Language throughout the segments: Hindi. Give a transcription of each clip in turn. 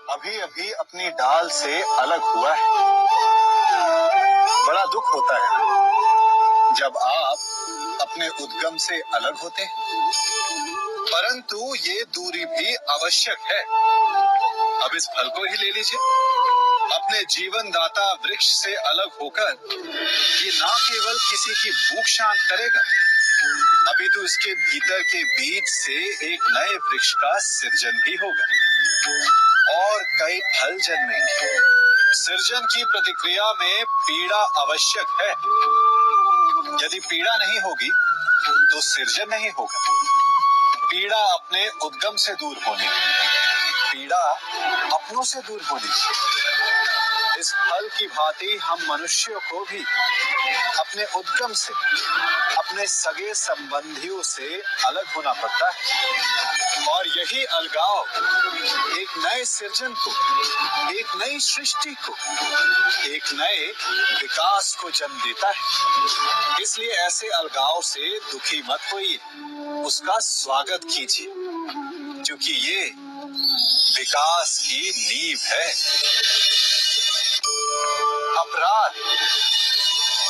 अभी अभी अपनी डाल से अलग हुआ है। बड़ा दुख होता है जब आप अपने उद्गम से अलग होते हैं, परंतु ये दूरी भी आवश्यक है। अब इस फल को ही ले लीजिए। अपने जीवन दाता वृक्ष से अलग होकर ये ना केवल किसी की भूख शांत करेगा, अभी तो इसके भीतर के बीज से एक नए वृक्ष का सृजन भी होगा और कई फल जन्मेंगे। सृजन की प्रतिक्रिया में पीड़ा आवश्यक है। यदि पीड़ा नहीं होगी तो सृजन नहीं होगा। पीड़ा अपने उद्गम से दूर होने, पीड़ा अपनों से दूर होने। इस फल की भांति हम मनुष्यों को भी अपने उद्गम से, अपने सगे संबंधियों से अलग होना पड़ता है और यही अलगाव एक नए सृजन को, एक नई सृष्टि को, एक नए विकास को जन्म देता है। इसलिए ऐसे अलगाव से दुखी मत होइए, उसका स्वागत कीजिए, क्योंकि ये विकास की नींव है। अपराध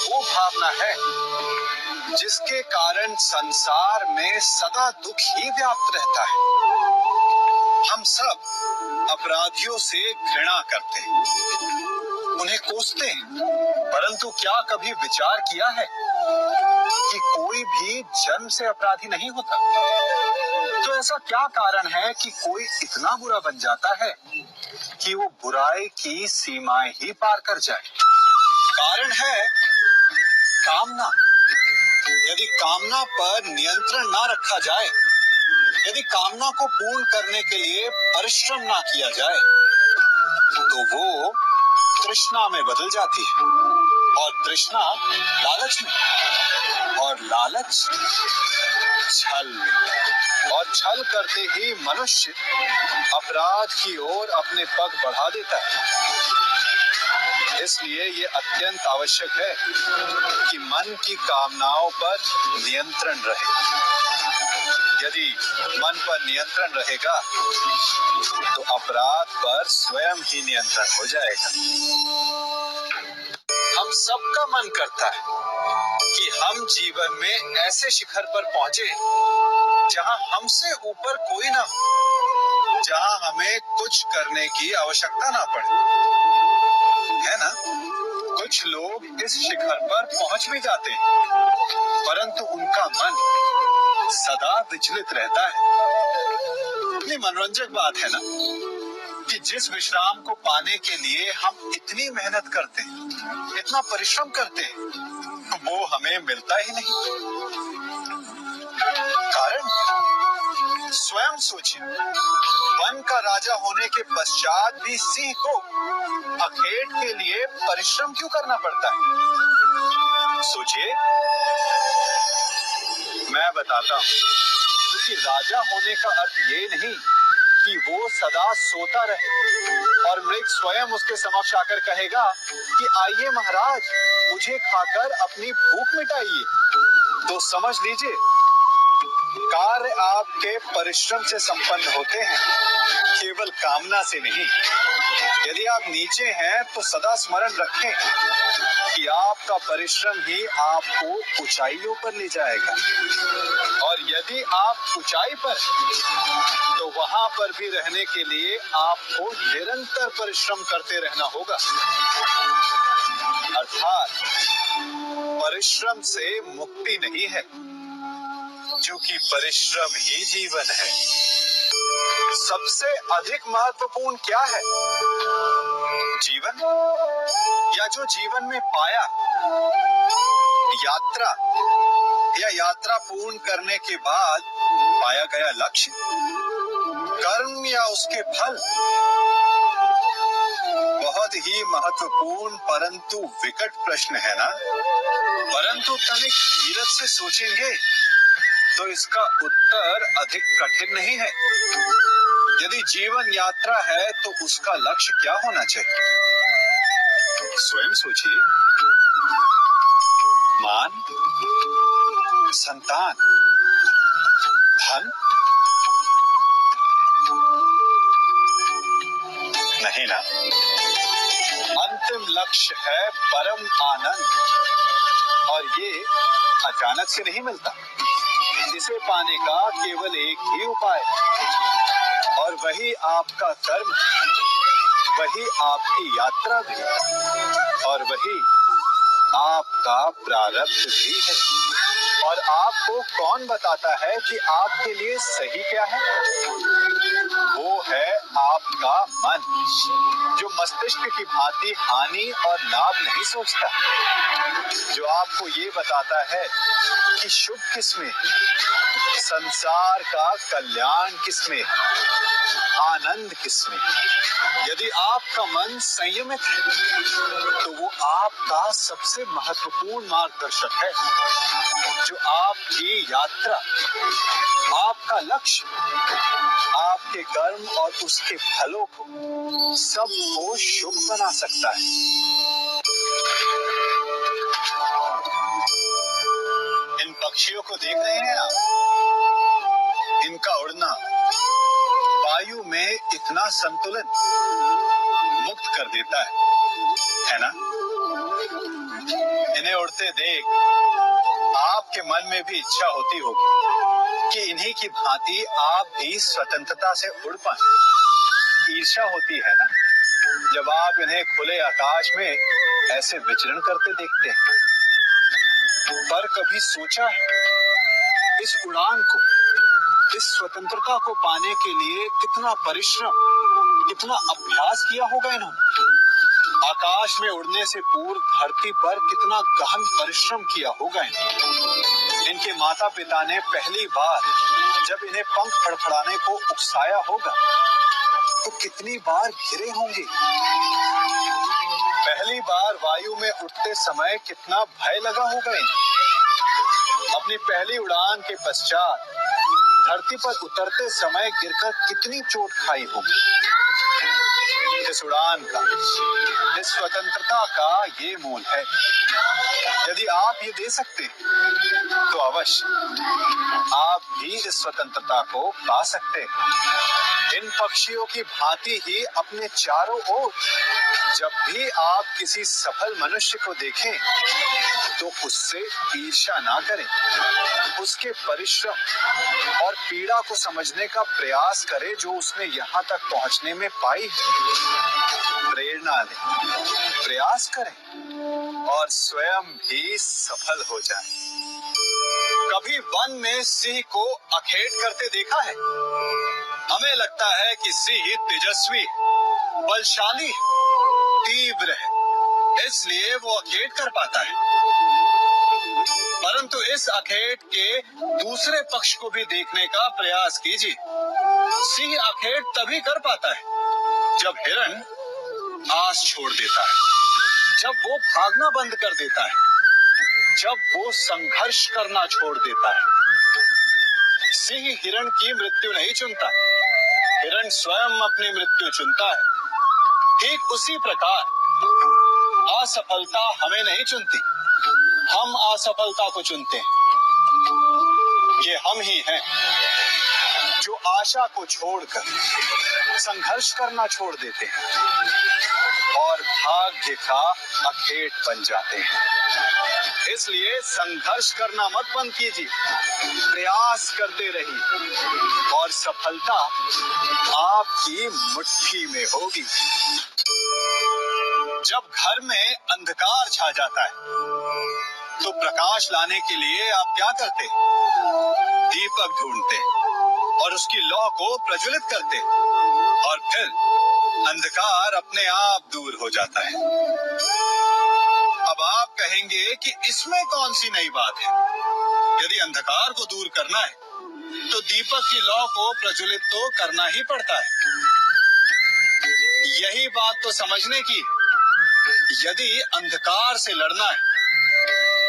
वो भावना है जिसके कारण संसार में सदा दुख ही व्याप्त रहता है। हम सब अपराधियों से घृणा करते हैं, उन्हें कोसते हैं, परंतु क्या कभी विचार किया है कि कोई भी जन्म से अपराधी नहीं होता? तो ऐसा क्या कारण है कि कोई इतना बुरा बन जाता है कि वो बुराई की सीमाएं ही पार कर जाए? कारण है कामना। यदि कामना पर नियंत्रण ना रखा जाए, यदि कामना को पूर्ण करने के लिए परिश्रम ना किया जाए, तो वो तृष्णा में बदल जाती है और तृष्णा लालच में और लालच छल में और छल करते ही मनुष्य अपराध की ओर अपने पग बढ़ा देता है। इसलिए ये अत्यंत आवश्यक है कि मन की कामनाओं पर नियंत्रण रहे। यदि मन पर नियंत्रण रहेगा तो अपराध पर स्वयं ही नियंत्रण हो जाएगा। हम सबका मन करता है कि हम जीवन में ऐसे शिखर पर पहुंचे जहां हमसे ऊपर कोई ना हो, जहां हमें कुछ करने की आवश्यकता ना पड़े, है ना? कुछ लोग इस शिखर पर पहुंच भी जाते हैं, परंतु उनका मन सदा विचलित रहता है। कितनी मनोरंजक बात है ना कि जिस विश्राम को पाने के लिए हम इतनी मेहनत करते हैं, इतना परिश्रम करते हैं, वो हमें मिलता ही नहीं। कारण स्वयं सोचिए, वन का राजा होने के पश्चात भी सिंह को अखेट के लिए परिश्रम क्यों करना पड़ता है? सोचिए। मैं बताता हूँ, क्योंकि राजा होने का अर्थ ये नहीं कि वो सदा सोता रहे और मृग स्वयं उसके समक्ष आकर कहेगा कि आइए महाराज, मुझे खाकर अपनी भूख मिटाइए। तो समझ लीजिए, कार्य आपके परिश्रम से संपन्न होते हैं, केवल कामना से नहीं। यदि आप नीचे हैं तो सदा स्मरण रखें कि आपका परिश्रम ही आपको ऊंचाइयों पर ले जाएगा और यदि आप ऊंचाई पर तो वहां पर भी रहने के लिए आपको निरंतर परिश्रम करते रहना होगा। अर्थात परिश्रम से मुक्ति नहीं है, क्योंकि परिश्रम ही जीवन है। सबसे अधिक महत्वपूर्ण क्या है? जीवन, या जो जीवन में पाया, यात्रा या यात्रा पूर्ण करने के बाद पाया गया लक्ष्य, कर्म या उसके फल? बहुत ही महत्वपूर्ण परंतु विकट प्रश्न है ना? परंतु तनिक धीरज से सोचेंगे तो इसका उत्तर अधिक कठिन नहीं है। यदि जीवन यात्रा है तो उसका लक्ष्य क्या होना चाहिए? स्वयं सोचिए। मान, संतान, धन, नहीं ना, अंतिम लक्ष्य है परम आनंद, और ये अचानक से नहीं मिलता। इसे पाने का केवल एक ही उपाय, और वही आपका कर्म, वही आपकी यात्रा भी, और वही आपका प्रारब्ध भी है। और आपको कौन बताता है कि आपके लिए सही क्या है? वो है आपका मन, जो मस्तिष्क की भांति हानि और लाभ नहीं सोचता, जो आपको ये बताता है कि शुभ किसमें, संसार का कल्याण किसमें, आनंद किसमें। यदि आपका मन संयमित है तो वो आपका सबसे महत्वपूर्ण मार्गदर्शक है, जो आपकी यात्रा, आपका लक्ष्य, आपके कर्म और उसके फलों को सबको शुभ बना सकता है। इन पक्षियों को देख रहे हैं आप? इनका उड़ना वायु में इतना संतुलन मुक्त कर देता है ना? इन्हें उड़ते देख आपके मन में भी इच्छा होती होगी कि इन्हीं की भांति आप भी स्वतंत्रता से उड़ पाएं। ईर्ष्या होती है ना, जब आप इन्हें खुले आकाश में ऐसे विचरण करते देखते हैं। पर कभी सोचा है, इस उड़ान को, इस स्वतंत्रता को पाने के लिए कितना परिश्रम, कितना अभ्यास किया होगा इन्होंने? आकाश में उड़ने से पूर्व धरती पर कितना गहन परिश्रम किया होगा इन्होंने? इनके माता पिता ने पहली बार जब इन्हें पंख फड़फड़ाने को उकसाया होगा तो कितनी बार गिरे होंगे? पहली बार वायु में उड़ते समय कितना भय लगा होगा इन्हें? अपनी पहली उड़ान के पश्चात धरती पर उतरते समय गिरकर कितनी चोट खाई होगी? इस उड़ान का, इस स्वतंत्रता का ये मूल है। यदि आप ये दे सकते हैं तो अवश्य आप भी इस स्वतंत्रता को पा सकते हैं। इन पक्षियों की भांति ही अपने चारों ओर जब भी आप किसी सफल मनुष्य को देखें तो उससे ईर्ष्या ना करें, उसके परिश्रम और पीड़ा को समझने का प्रयास करें जो उसने यहाँ तक पहुँचने में पाई है। प्रेरणा लें, प्रयास करें और स्वयं भी सफल हो जाएं। कभी वन में सिंह को अखेट करते देखा है? हमें लगता है कि सिंह तेजस्वी, बलशाली, तीव्र है, इसलिए वो अखेट कर पाता है। परंतु इस अखेट के दूसरे पक्ष को भी देखने का प्रयास कीजिए। सिंह अखेट तभी कर पाता है जब हिरण आस छोड़ देता है, जब वो भागना बंद कर देता है, जब वो संघर्ष करना छोड़ देता है। सिंह हिरण की मृत्यु नहीं चुनता, हिरण स्वयं अपनी मृत्यु चुनता है। ठीक उसी प्रकार असफलता हमें नहीं चुनती, हम असफलता को चुनते हैं। ये हम ही हैं जो आशा को छोड़कर संघर्ष करना छोड़ देते हैं और भाग्य का अखेट बन जाते हैं। इसलिए संघर्ष करना मत बंद कीजिए, प्रयास करते रहिए और सफलता आपकी मुट्ठी में होगी। जब घर में अंधकार छा जाता है तो प्रकाश लाने के लिए आप क्या करते? दीपक ढूंढते और उसकी लौ को प्रज्वलित करते, और फिर अंधकार अपने आप दूर हो जाता है। अब आप कहेंगे कि इसमें कौन सी नई बात है? यदि अंधकार को दूर करना है तो दीपक की लौ को प्रज्वलित तो करना ही पड़ता है। यही बात तो समझने की। यदि अंधकार से लड़ना है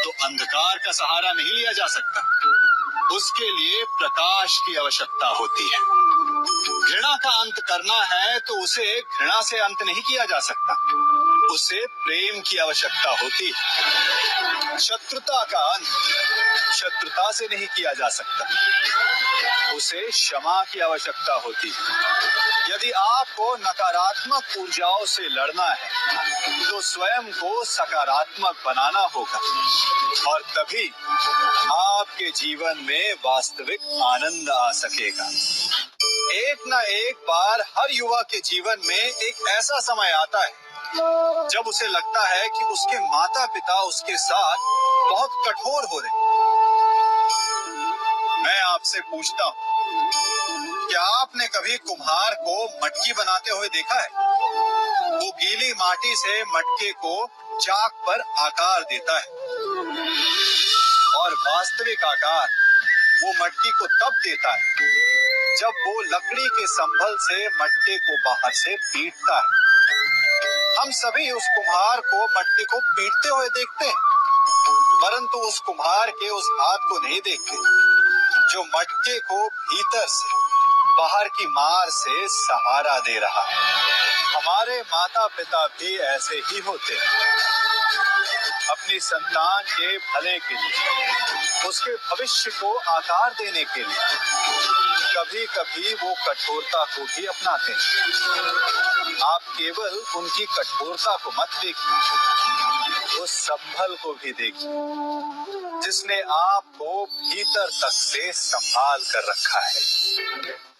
तो अंधकार का सहारा नहीं लिया जा सकता, उसके लिए प्रकाश की आवश्यकता होती है। घृणा का अंत करना है तो उसे घृणा से अंत नहीं किया जा सकता, उसे प्रेम की आवश्यकता होती है। शत्रुता का अंत शत्रुता से नहीं किया जा सकता, उसे क्षमा की आवश्यकता होती है। यदि आपको नकारात्मक ऊर्जाओं से लड़ना है तो स्वयं को सकारात्मक बनाना होगा और तभी आपके जीवन में वास्तविक आनंद आ सकेगा। एक न एक बार हर युवा के जीवन में एक ऐसा समय आता है जब उसे लगता है कि उसके माता पिता उसके साथ बहुत कठोर हो रहे। मैं आपसे पूछता हूँ, क्या आपने कभी कुम्हार को मटकी बनाते हुए देखा है? वो गीली माटी से मटके को चाक पर आकार देता है और वास्तविक आकार वो मटकी को तब देता है जब वो लकड़ी के संभल से मटके को बाहर से पीटता है। हम सभी उस कुम्हार को मटके को पीटते हुए देखते हैं, परंतु उस कुम्हार के उस हाथ को नहीं देखते जो मटके को भीतर से बाहर की मार से सहारा दे रहा है। हमारे माता पिता भी ऐसे ही होते हैं। अपनी संतान के भले के लिए, उसके भविष्य को आकार देने के लिए कभी कभी वो कठोरता को भी अपनाते हैं। आप केवल उनकी कठोरता को मत देखिए, उस संभल को भी देखिए जिसने आपको भीतर तक से संभाल कर रखा है।